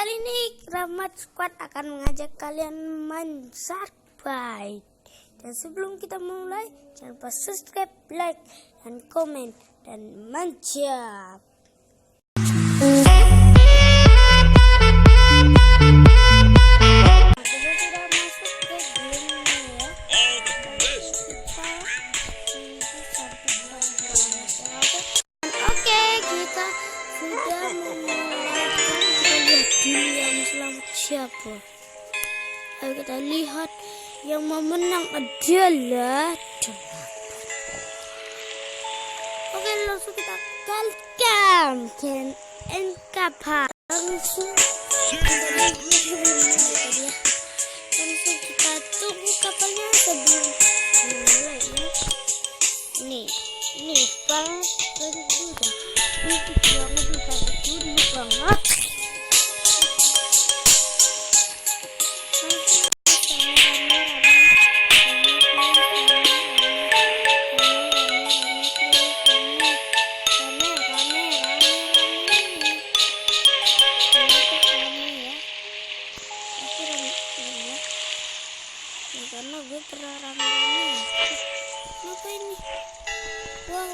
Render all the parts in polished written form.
Kali ini Rahmat Squad akan mengajak kalian main sharkbite. Dan sebelum kita mulai, jangan lupa subscribe, like, dan komen. Dan mantap. Sudah masuk ke gamenya ya. Oke, kita sudah memulai. Yang selamat siapa? Ayo kita lihat, yang memenang adalah Oke, langsung kita kalian dan kapal. Langsung kita tunggu kapalnya sebelum mulai ya. Ini banget banget. Karena gue pernah rame-rame. Apa ini? Wah.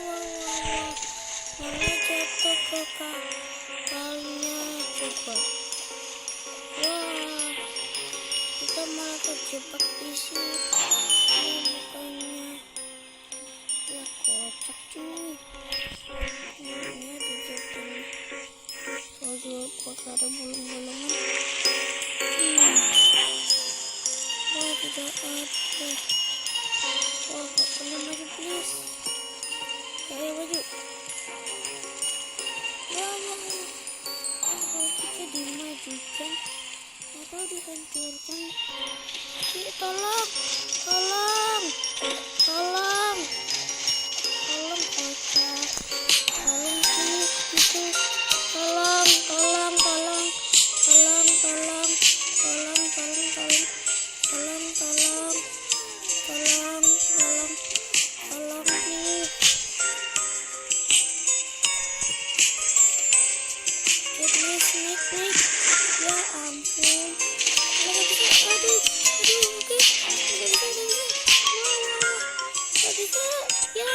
Mana jatuh ke kapalnya coba. Wah, kita malah terjebak di sini. Bukannya ya kocak cuy. Ini dijatuhin. Soalnya kok ada bolong-bolongan. Wah, tidak ada. Wah, kapalnya maju please. Ayo maju. Wah. Kalau kita dimajukan atau dihancurkan. Tolong kocak. Tolong sini gitu. Tolong. Nih. Ya ampun. Aduh. Oke. Gak bisa. Ya.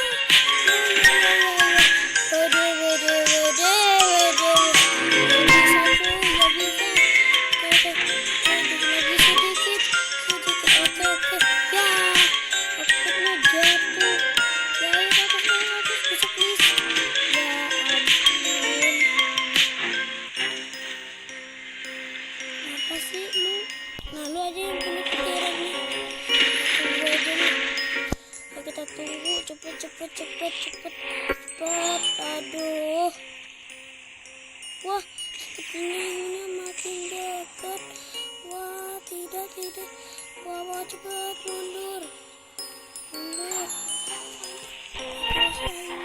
Lu aja yang punya pikiran nih. Tunggu aja nih. Ayo kita tunggu. Cepet. Aduh. Wah, sepertinya makin dekat. Wah, tidak. Wah, cepet mundur. Wah,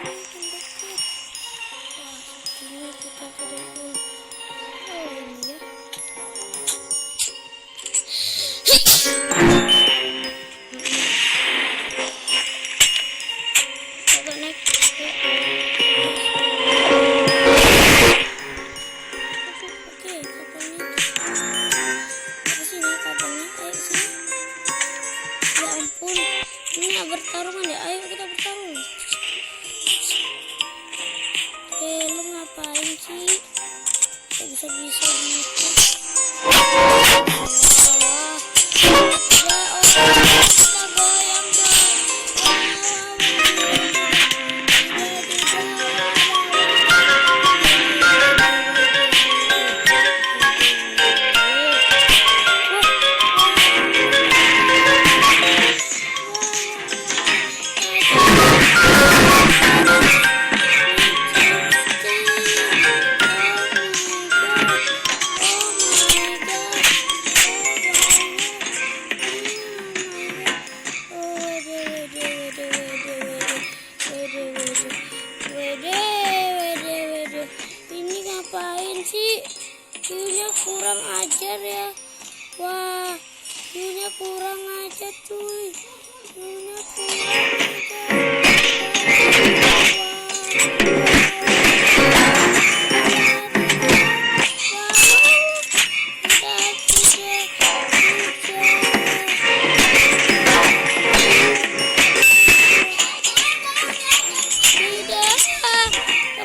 makin dekat. Wah, sepertinya kita kedepan. Oh, ini ya. Bertarungan ya, ayo kita bertarung. Lu ngapain sih? Bisa gitu. Kita goyang dong. Ini ngapain sih? View-nya kurang ajar ya. Wah, view-nya kurang ajar cuy. View-nya kurang ajar.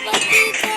sahabat kita.